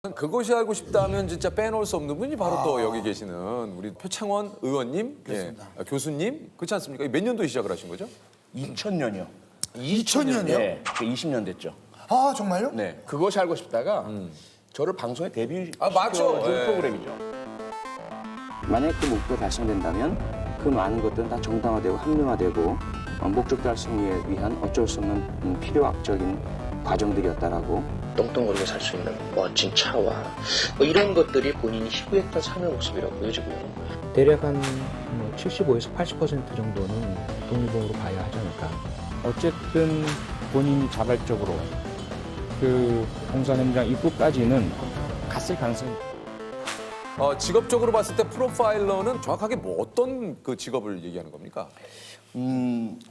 그것이 알고 싶다면 진짜 빼놓을 수 없는 분이 바로 또 여기 계시는 우리 표창원 의원님, 교수님, 그렇지 않습니까? 몇 년도에 시작을 하신 거죠? 2000년이요. 2000년이요? 네, 20년 됐죠. 아 정말요? 네, 그것이 알고 싶다가 저를 방송에 데뷔 맞죠. 예. 프로그램이죠. 만약 그 목표가 달성된다면 그 많은 것들은 다 정당화되고 합리화되고 목적 달성을 위한 어쩔 수 없는 필요악적인 과정들이었다라고. 똥똥거리고 살 수 있는 멋진 차와 뭐 이런 것들이 본인이 희구했던 삶의 모습이라고 보여지고요. 대략 한 75에서 80% 정도는 독립보험으로 봐야 하지 않을까. 어쨌든 본인이 자발적으로 그 공산 현장 입구까지는 갔을 가능성이. 직업적으로 봤을 때 프로파일러는 정확하게 뭐 어떤 그 직업을 얘기하는 겁니까?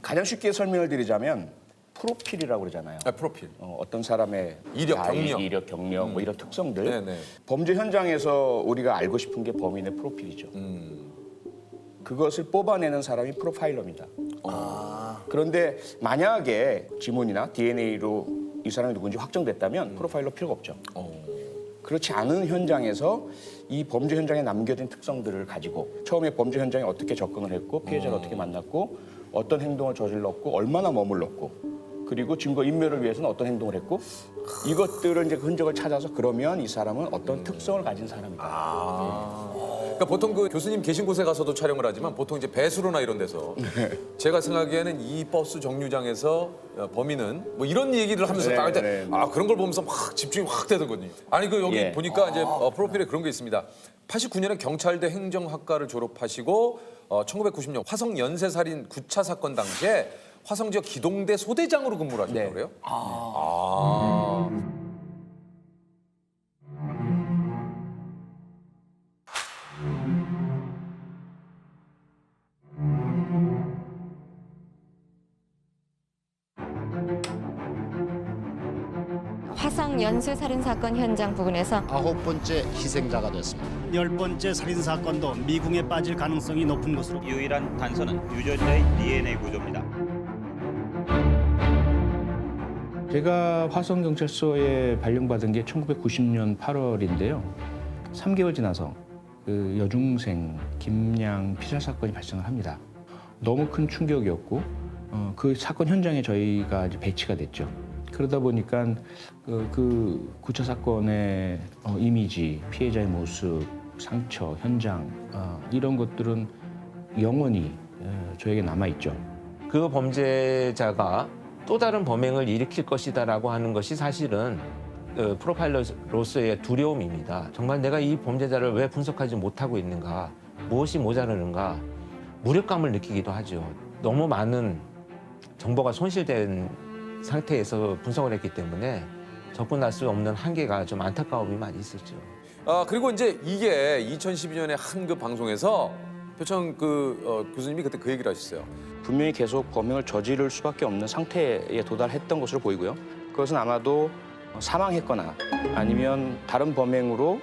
가장 쉽게 설명을 드리자면 프로필이라고 그러잖아요. 프로필. 어떤 사람의 이력, 나이, 경력. 이력, 경력, 뭐 이런 특성들. 네네. 범죄 현장에서 우리가 알고 싶은 게 범인의 프로필이죠. 그것을 뽑아내는 사람이 프로파일러입니다. 그런데 만약에 지문이나 DNA로 이 사람이 누군지 확정됐다면 프로파일러 필요가 없죠. 그렇지 않은 현장에서 이 범죄 현장에 남겨진 특성들을 가지고 처음에 범죄 현장에 어떻게 접근을 했고 피해자를 어떻게 만났고 어떤 행동을 저질렀고 얼마나 머물렀고 그리고 증거 인멸을 위해서는 어떤 행동을 했고 이것들을 이제 그 흔적을 찾아서 그러면 이 사람은 어떤 특성을 가진 사람이다. 그러니까 보통 그 교수님 계신 곳에 가서도 촬영을 하지만 보통 이제 배수로나 이런 데서 제가 생각하기에는 이 버스 정류장에서 범인은 뭐 이런 얘기를 하면서 나갈 때 그런 걸 보면서 막 집중이 확 되더군요. 아니 그 여기 보니까 이제 프로필에 그런 게 있습니다. 89년에 경찰대 행정학과를 졸업하시고 1990년 화성 연쇄살인 9차 사건 당시에 화성 지역 기동대 소대장으로 근무를 하셨다고 그래요? 화성 연쇄살인 사건 현장 부근에서 9번째 희생자가 됐습니다. 10번째 살인 사건도 미궁에 빠질 가능성이 높은 것으로 유일한 단서는 유전자의 DNA 구조입니다. 제가 화성경찰서에 발령받은 게 1990년 8월인데요. 3개월 지나서 그 여중생 김양 피살 사건이 발생을 합니다. 너무 큰 충격이었고 그 사건 현장에 저희가 이제 배치가 됐죠. 그러다 보니까 그 9차 사건의 이미지, 피해자의 모습, 상처, 현장 이런 것들은 영원히 저에게 남아있죠. 그 범죄자가 또 다른 범행을 일으킬 것이다라고 하는 것이 사실은 프로파일러로서의 두려움입니다. 정말 내가 이 범죄자를 왜 분석하지 못하고 있는가, 무엇이 모자르는가, 무력감을 느끼기도 하죠. 너무 많은 정보가 손실된 상태에서 분석을 했기 때문에 접근할 수 없는 한계가 좀 안타까움이 많이 있었죠. 그리고 이제 이게 2012년에 한 그 방송에서 표창 교수님이 그때 그 얘기를 하셨어요. 분명히 계속 범행을 저지를 수밖에 없는 상태에 도달했던 것으로 보이고요. 그것은 아마도 사망했거나 아니면 다른 범행으로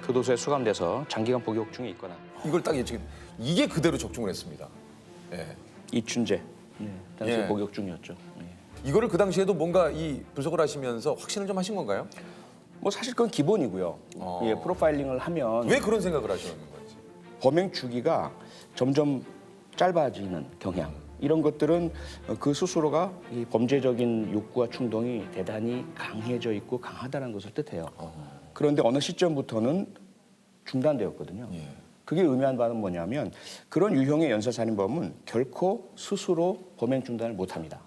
교도소에 수감돼서 장기간 복역 중에 있거나. 이걸 딱 예측. 이게 그대로 적중을 했습니다. 예. 이춘재 당시 예. 복역 중이었죠. 이거를 그 당시에도 뭔가 이 분석을 하시면서 확신을 좀 하신 건가요? 뭐 사실 그건 기본이고요. 프로파일링을 하면 왜 그런 생각을 하시는 건지. 범행 주기가 점점 짧아지는 경향 이런 것들은 그 스스로가 이 범죄적인 욕구와 충동이 대단히 강해져 있고 강하다는 것을 뜻해요. 그런데 어느 시점부터는 중단되었거든요. 그게 의미하는 바는 뭐냐면 그런 유형의 연쇄살인범은 결코 스스로 범행 중단을 못합니다.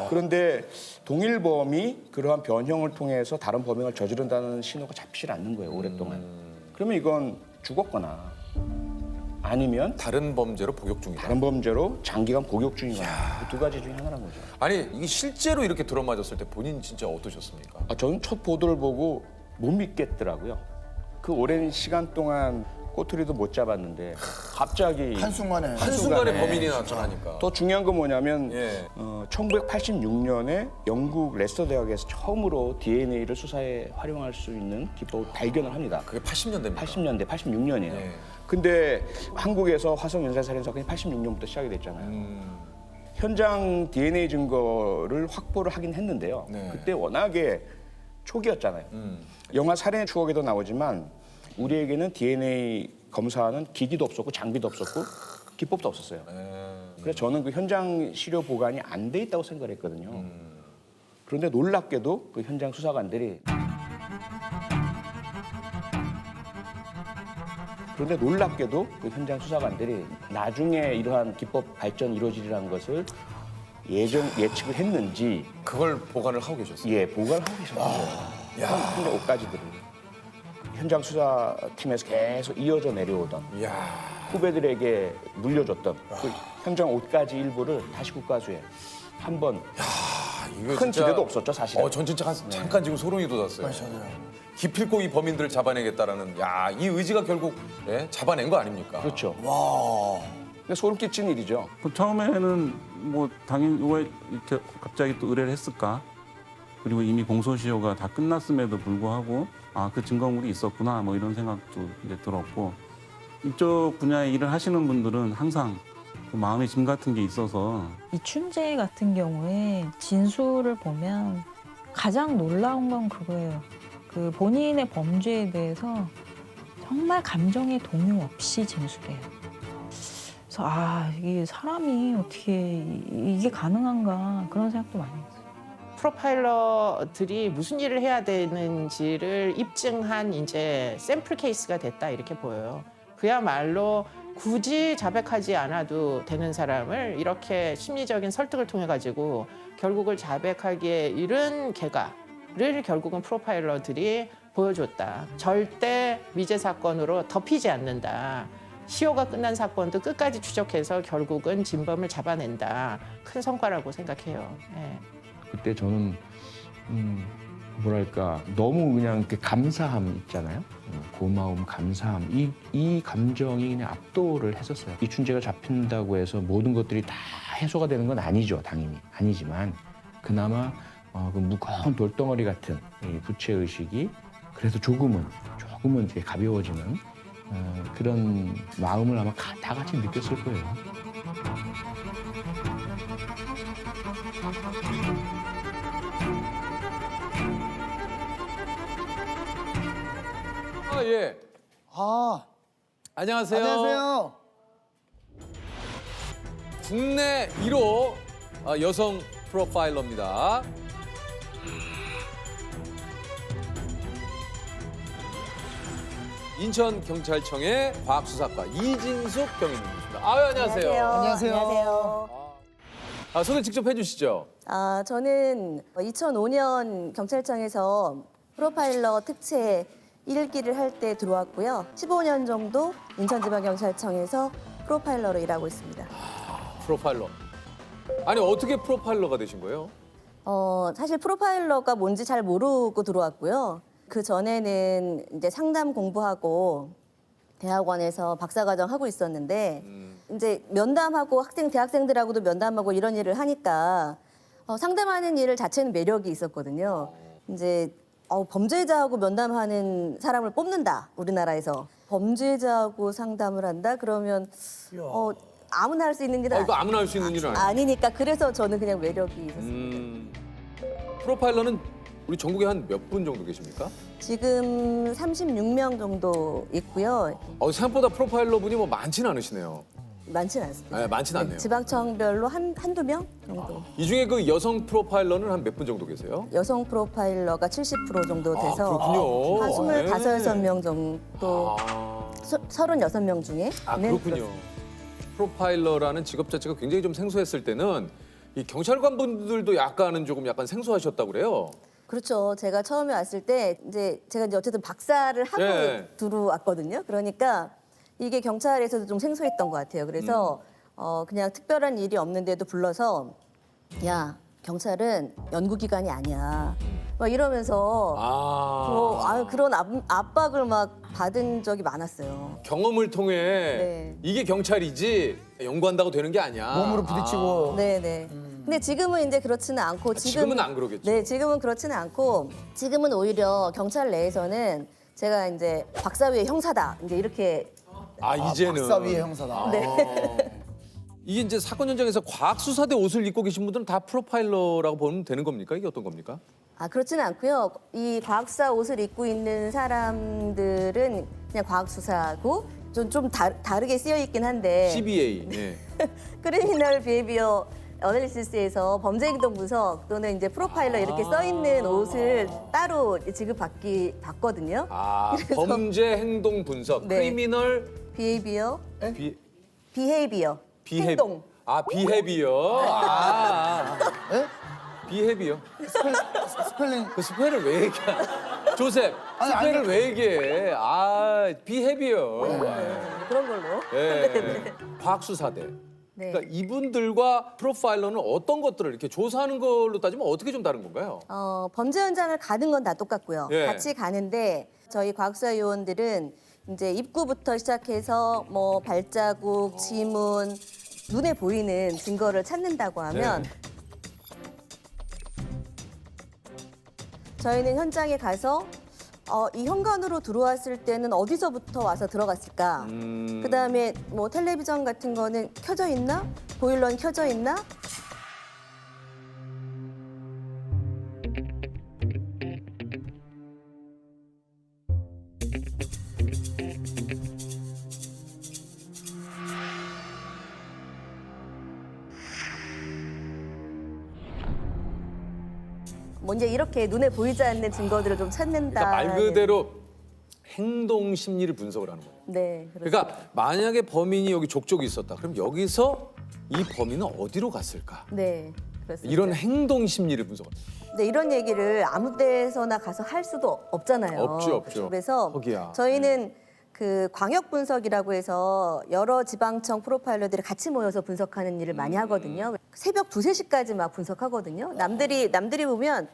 그런데 동일범이 그러한 변형을 통해서 다른 범행을 저지른다는 신호가 잡히질 않는 거예요, 오랫동안. 그러면 이건 죽었거나 아니면 다른 범죄로 복역 중이다. 다른 범죄로 장기간 복역 중이거나 그 두 가지 중에 하나라는 거죠. 아니 이게 실제로 이렇게 들어맞았을 때 본인 진짜 어떠셨습니까? 저는 첫 보도를 보고 못 믿겠더라고요. 그 오랜 시간 동안 꼬투리도 못 잡았는데 갑자기 한순간에 범인이 나타나니까. 더 중요한 건 뭐냐면 1986년에 영국 레스터 대학에서 처음으로 DNA를 수사에 활용할 수 있는 기법을 발견을 합니다. 그게 80년대입니다. 80년대, 86년이에요. 근데 한국에서 화성 연쇄살인 사건이 86년부터 시작이 됐잖아요. 현장 DNA 증거를 확보를 하긴 했는데요. 그때 워낙에 초기였잖아요. 영화 살인의 추억에도 나오지만 우리에게는 DNA 검사하는 기기도 없었고 장비도 없었고 기법도 없었어요. 그래서 저는 그 현장 시료 보관이 안 돼 있다고 생각을 했거든요. 그런데 놀랍게도 그 현장 수사관들이 나중에 이러한 기법 발전이 이루어지리라는 것을 예측을 했는지 그걸 보관을 하고 계셨어요. 예, 보관을 하고 계셨어요. 현장 옷가지들을. 현장 수사팀에서 계속 이어져 내려오던 후배들에게 물려줬던 그 현장 옷가지 일부를 다시 국가수에 한번 큰 기대도 없었죠, 사실은. 전 진짜 잠깐 지금 소름이 돋았어요. 기필코 이 범인들을 잡아내겠다라는 이 의지가 결국 잡아낸 거 아닙니까? 그렇죠. 와. 근데 소름 끼치는 일이죠. 처음에는 뭐 당연히 왜 이렇게 갑자기 또 의뢰를 했을까? 그리고 이미 공소시효가 다 끝났음에도 불구하고 그 증거물이 있었구나 뭐 이런 생각도 이제 들었고 이쪽 분야의 일을 하시는 분들은 항상 그 마음의 짐 같은 게 있어서 이춘재 같은 경우에 진술을 보면 가장 놀라운 건 그거예요. 그 본인의 범죄에 대해서 정말 감정의 동요 없이 진술해요. 그래서 이게 사람이 어떻게 이게 가능한가 그런 생각도 많이 했어요. 프로파일러들이 무슨 일을 해야 되는지를 입증한 이제 샘플 케이스가 됐다 이렇게 보여요. 그야말로 굳이 자백하지 않아도 되는 사람을 이렇게 심리적인 설득을 통해 가지고 결국을 자백하기에 이른 개가를 결국은 프로파일러들이 보여줬다. 절대 미제 사건으로 덮이지 않는다. 시효가 끝난 사건도 끝까지 추적해서 결국은 진범을 잡아낸다. 큰 성과라고 생각해요. 네. 그때 저는 뭐랄까 너무 그냥 그 감사함 있잖아요. 고마움, 감사함 이 감정이 그냥 압도를 했었어요. 이춘재가 잡힌다고 해서 모든 것들이 다 해소가 되는 건 아니죠, 당연히 아니지만 그나마 그 무거운 돌덩어리 같은 이 부채 의식이 그래도 조금은 이제 가벼워지는 그런 마음을 아마 다 같이 느꼈을 거예요. 예. 안녕하세요. 안녕하세요. 국내 1호 여성 프로파일러입니다. 인천경찰청의 과학수사과 이진숙 경위님입니다. 안녕하세요. 안녕하세요. 소개 직접 해주시죠. 저는 2005년 경찰청에서 프로파일러 특채 1기를 할 때 들어왔고요. 15년 정도 인천지방경찰청에서 프로파일러로 일하고 있습니다. 프로파일러. 아니 어떻게 프로파일러가 되신 거예요? 사실 프로파일러가 뭔지 잘 모르고 들어왔고요. 그 전에는 이제 상담 공부하고 대학원에서 박사과정 하고 있었는데 이제 면담하고 대학생들하고도 면담하고 이런 일을 하니까 상담하는 일 자체는 매력이 있었거든요. 이제 범죄자하고 면담하는 사람을 뽑는다, 우리나라에서. 범죄자하고 상담을 한다? 그러면 아무나 할 수 있는 일은 이거 아무나 할 수 있는 일은 아니에요. 아니니까 그래서 저는 그냥 매력이 있었습니다. 프로파일러는 우리 전국에 한 몇 분 정도 계십니까? 지금 36명 정도 있고요. 생각보다 프로파일러 분이 뭐 많지는 않으시네요. 많지는 않습니다. 네, 많지는 않네요. 지방청별로 한두 명 정도. 이 중에 그 여성 프로파일러는 한 몇 분 정도 계세요? 여성 프로파일러가 70% 정도 돼서 그렇군요. 한 25, 네. 6명 정도 36명 중에. 그렇군요. 프로파일러라는 직업 자체가 굉장히 좀 생소했을 때는 이 경찰관 분들도 약간 생소하셨다고 그래요. 그렇죠. 제가 처음에 왔을 때 제가 어쨌든 박사를 하고 들어왔거든요. 그러니까 이게 경찰에서도 좀 생소했던 것 같아요. 그래서 그냥 특별한 일이 없는데도 불러서 야, 경찰은 연구기관이 아니야. 막 이러면서 그런 압박을 막 받은 적이 많았어요. 경험을 통해 이게 경찰이지 연구한다고 되는 게 아니야. 몸으로 부딪히고. 네네. 근데 지금은 이제 그렇지는 않고 지금은 안 그러겠죠. 네, 지금은 그렇지는 않고 지금은 오히려 경찰 내에서는 제가 이제 박사위의 형사다. 이제 이렇게 이제는 박사위의 형사다. 네. 이게 이제 사건 현장에서 과학수사대 옷을 입고 계신 분들은 다 프로파일러라고 보면 되는 겁니까? 이게 어떤 겁니까? 그렇지는 않고요. 이 과학수사 옷을 입고 있는 사람들은 그냥 과학수사고 좀 다르게 쓰여 있긴 한데 CBA. 네. 크리미널 비헤비어 어널리시스에서 범죄 행동 분석 또는 이제 프로파일러 이렇게 써 있는 옷을 따로 지급받거든요. 그래서 범죄 행동 분석, 네. 크리미널 비헤비어, 비헤비어. 행동. 비헤비어. 비헤비어. 스펠링. 그 스펠을 왜 얘기해? 조셉, 스펠을 왜 얘기해? 비헤비어. 그런 걸로. 네. 과학수사대. 네. 그러니까 이분들과 프로파일러는 어떤 것들을 이렇게 조사하는 걸로 따지면 어떻게 좀 다른 건가요? 범죄 현장을 가는 건 다 똑같고요. 예. 같이 가는데 저희 과학수사 요원들은 이제 입구부터 시작해서 뭐 발자국, 지문, 눈에 보이는 증거를 찾는다고 하면 저희는 현장에 가서 이 현관으로 들어왔을 때는 어디서부터 와서 들어갔을까? 그다음에 뭐 텔레비전 같은 거는 켜져 있나? 보일러는 켜져 있나? 뭐 이제 이렇게 눈에 보이지 않는 증거들을 좀 찾는다. 그러니까 말 그대로 행동 심리를 분석을 하는 거예요. 네, 그렇습니다. 그러니까 만약에 범인이 여기 족족이 있었다. 그럼 여기서 이 범인은 어디로 갔을까? 네, 그렇습니다. 이런 행동 심리를 분석을. 네, 이런 얘기를 아무 데서나 가서 할 수도 없잖아요. 없죠. 그래서 허기야. 저희는 그 광역 분석이라고 해서 여러 지방청 프로파일러들이 같이 모여서 분석하는 일을 많이 하거든요. 새벽 2, 3시까지 막 분석하거든요. 남들이 보면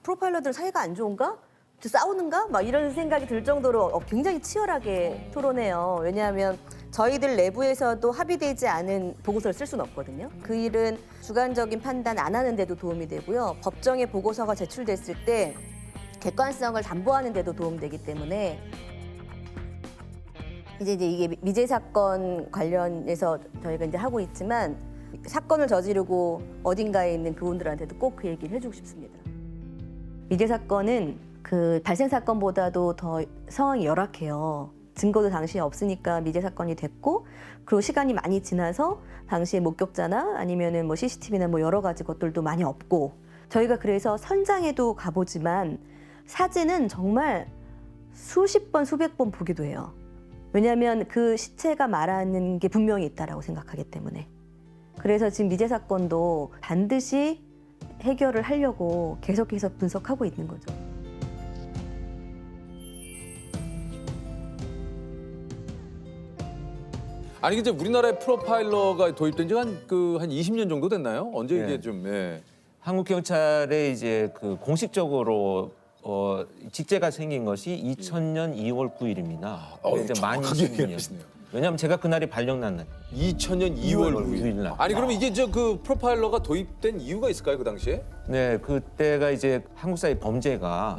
프로파일러들 사이가 안 좋은가? 싸우는가? 막 이런 생각이 들 정도로 굉장히 치열하게 토론해요. 왜냐하면 저희들 내부에서도 합의되지 않은 보고서를 쓸 수는 없거든요. 그 일은 주관적인 판단 안 하는데도 도움이 되고요. 법정에 보고서가 제출됐을 때 객관성을 담보하는 데도 도움되기 때문에 이제 이게 미제 사건 관련해서 저희가 이제 하고 있지만 사건을 저지르고 어딘가에 있는 그분들한테도 꼭 그 얘기를 해주고 싶습니다. 미제 사건은 그 발생 사건보다도 더 상황이 열악해요. 증거도 당시에 없으니까 미제 사건이 됐고, 그리고 시간이 많이 지나서 당시에 목격자나 아니면은 뭐 CCTV나 뭐 여러 가지 것들도 많이 없고, 저희가 그래서 현장에도 가보지만 사진은 정말 수십 번, 수백 번 보기도 해요. 왜냐하면 그 시체가 말하는 게 분명히 있다라고 생각하기 때문에. 그래서 지금 미제 사건도 반드시 해결을 하려고 계속해서 분석하고 있는 거죠. 아니 이제 우리나라에 프로파일러가 도입된 지 한 20년 정도 됐나요? 언제 이게 좀 한국 경찰에 이제 그 공식적으로 직제가 생긴 것이 2000년 2월 9일입니다. 이제 만 20년. 왜냐하면 제가 그날이 발령난 날. 2000년 2월 9일 날. 아니 그럼 이게 그 프로파일러가 도입된 이유가 있을까요 그 당시에? 네, 그때가 이제 한국 사회 범죄가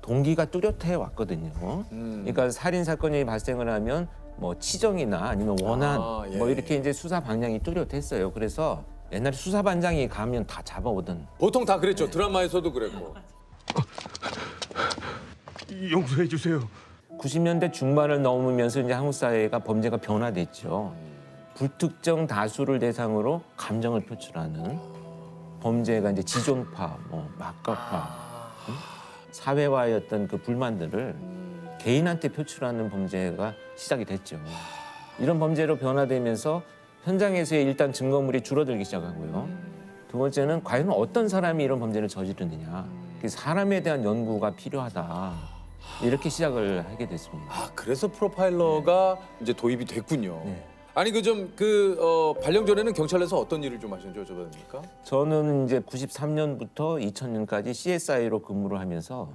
동기가 뚜렷해 왔거든요. 그러니까 살인 사건이 발생을 하면 뭐 치정이나 아니면 원한 뭐 이렇게 이제 수사 방향이 뚜렷했어요. 그래서 옛날에 수사반장이 가면 다 잡아오던. 보통 다 그랬죠. 드라마에서도 그랬고. 용서해 주세요. 90년대 중반을 넘으면서 이제 한국 사회가 범죄가 변화됐죠. 불특정 다수를 대상으로 감정을 표출하는 범죄가 이제 지존파, 뭐 막가파, 사회와의 어떤 그 불만들을 개인한테 표출하는 범죄가 시작이 됐죠. 이런 범죄로 변화되면서 현장에서의 일단 증거물이 줄어들기 시작하고요. 두 번째는 과연 어떤 사람이 이런 범죄를 저지르느냐. 사람에 대한 연구가 필요하다. 이렇게 시작을 하게 됐습니다. 그래서 프로파일러가 이제 도입이 됐군요. 네. 아니 발령 전에는 경찰에서 어떤 일을 좀 하셨는지 여쭤봐도 됩니까? 저는 이제 93년부터 2000년까지 CSI로 근무를 하면서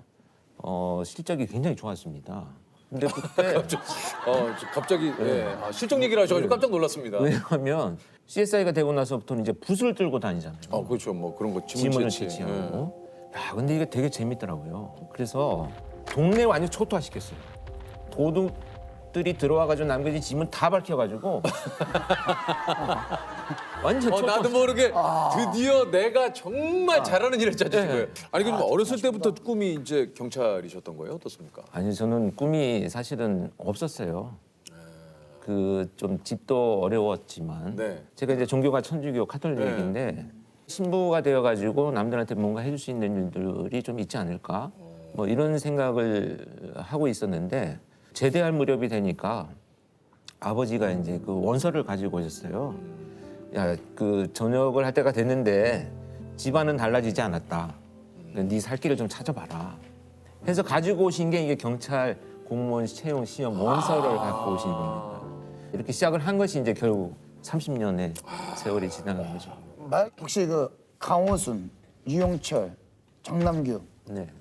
실적이 굉장히 좋았습니다. 근데 그때 갑자기 실적 얘기를 하셔가지고 깜짝 놀랐습니다. 왜냐하면 CSI가 되고 나서부터는 이제 붓을 들고 다니잖아요. 그렇죠. 뭐 그런 거 지문을 채취하고. 야, 근데 이게 되게 재밌더라고요. 그래서 동네 완전 초토화시켰어요. 도둑들이 들어와가지고 남겨진 지문 다 밝혀가지고 완전 나도 모르게 드디어 내가 정말 잘하는 일을 찾으신 거예요. 아니 그럼 어렸을 때부터 꿈이 이제 경찰이셨던 거예요? 어떻습니까? 아니 저는 꿈이 사실은 없었어요. 그 좀 집도 어려웠지만 제가 이제 종교가 천주교 카톨릭인데 신부가 되어가지고 남들한테 뭔가 해줄 수 있는 일들이 좀 있지 않을까 뭐 이런 생각을 하고 있었는데 제대할 무렵이 되니까 아버지가 이제 그 원서를 가지고 오셨어요. 야, 그 전역을 할 때가 됐는데 집안은 달라지지 않았다. 네 살 길을 좀 찾아봐라. 해서 가지고 오신 게 이게 경찰 공무원 채용 시험 원서를 갖고 오신 겁니다. 이렇게 시작을 한 것이 이제 결국 30년의 세월이 지나간 거죠. 혹시 그 강호순, 유영철, 정남규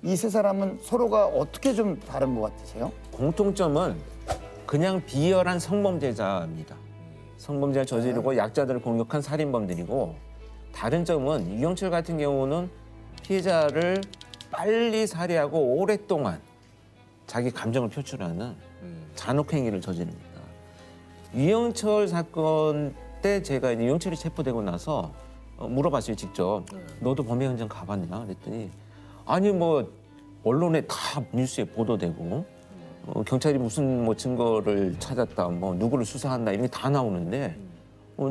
이 세 사람은 서로가 어떻게 좀 다른 것 같으세요? 공통점은 그냥 비열한 성범죄자입니다. 성범죄를 저지르고 약자들을 공격한 살인범들이고 다른 점은 유영철 같은 경우는 피해자를 빨리 살해하고 오랫동안 자기 감정을 표출하는 잔혹행위를 저지릅니다. 유영철 사건 때 제가 이제 유영철이 체포되고 나서 물어봤어요, 직접. 너도 범행 현장 가봤냐? 그랬더니 아니 뭐 언론에 다 뉴스에 보도되고 경찰이 무슨 뭐 증거를 찾았다, 뭐 누구를 수사한다 이런 게 다 나오는데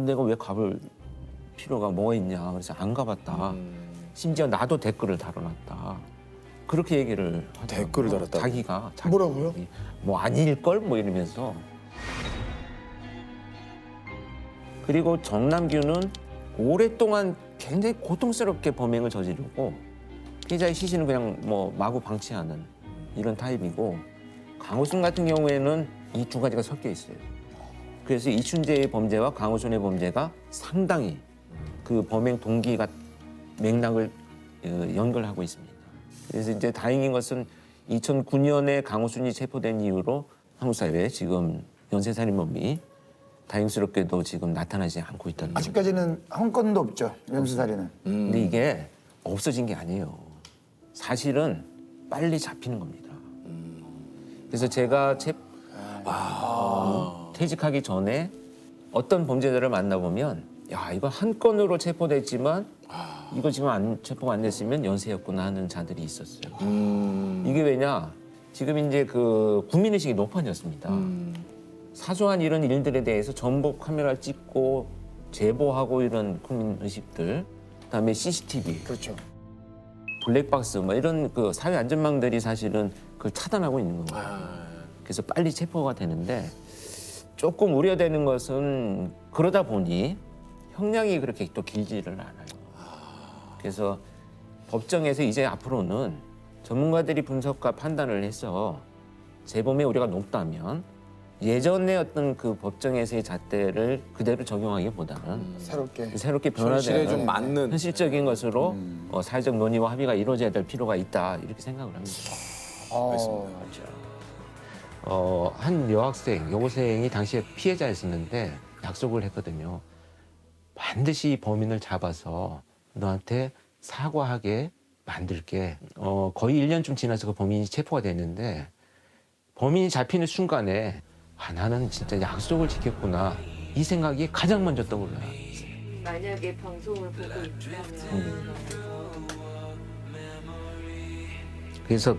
내가 왜 가볼 필요가 뭐가 있냐? 그래서 안 가봤다. 심지어 나도 댓글을 달아놨다. 그렇게 얘기를 하더라고요. 댓글을 달았다고? 자기가 뭐라고요? 뭐 아닐걸 뭐 이러면서. 그리고 정남규는 오랫동안 굉장히 고통스럽게 범행을 저지르고 피해자의 시신을 그냥 뭐 마구 방치하는 이런 타입이고 강호순 같은 경우에는 이 두 가지가 섞여 있어요. 그래서 이춘재의 범죄와 강호순의 범죄가 상당히 그 범행 동기가 맥락을 연결하고 있습니다. 그래서 이제 다행인 것은 2009년에 강호순이 체포된 이후로 한국 사회에 지금 연쇄살인범이 다행스럽게도 지금 나타나지 않고 있다는 거죠. 아직까지는 한 건도 없죠, 연쇄살인은. 근데 이게 없어진 게 아니에요. 사실은 빨리 잡히는 겁니다. 그래서 제가 퇴직하기 전에 어떤 범죄자를 만나보면 야 이거 한 건으로 체포됐지만 이거 지금 체포가 안 됐으면 연쇄였구나 하는 자들이 있었어요. 이게 왜냐? 지금 이제 그 국민의식이 높아졌습니다. 사소한 이런 일들에 대해서 전부 카메라를 찍고 제보하고 이런 국민의식들, 그다음에 CCTV, 그렇죠. 블랙박스 뭐 이런 그 사회 안전망들이 사실은 그걸 차단하고 있는 거예요. 그래서 빨리 체포가 되는데 조금 우려되는 것은 그러다 보니 형량이 그렇게 또 길지를 않아요. 그래서 법정에서 이제 앞으로는 전문가들이 분석과 판단을 해서 재범의 우려가 높다면 예전의 어떤 그 법정에서의 잣대를 그대로 적용하기보다는 새롭게 현실에 좀 변화되는 맞는 현실적인 것으로 사회적 논의와 합의가 이루어져야 될 필요가 있다 이렇게 생각을 합니다. 한 여고생이 당시에 피해자였었는데 약속을 했거든요. 반드시 범인을 잡아서 너한테 사과하게 만들게. 거의 1년쯤 지나서 그 범인이 체포가 됐는데 범인이 잡히는 순간에 나는 진짜 약속을 지켰구나 이 생각이 가장 먼저 떠올라요. 만약에 방송을 보고 있다면 그래서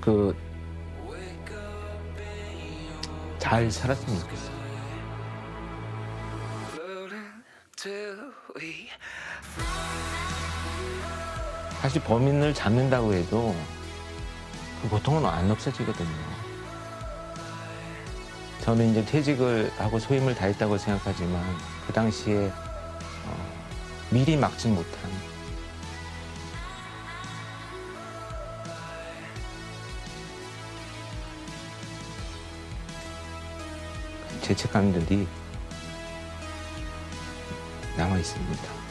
잘 살았으면 좋겠어요. 사실 범인을 잡는다고 해도 보통은 안 없어지거든요. 저는 이제 퇴직을 하고 소임을 다했다고 생각하지만 그 당시에 미리 막지 못한 죄책감들이 남아 있습니다.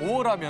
(5월하면)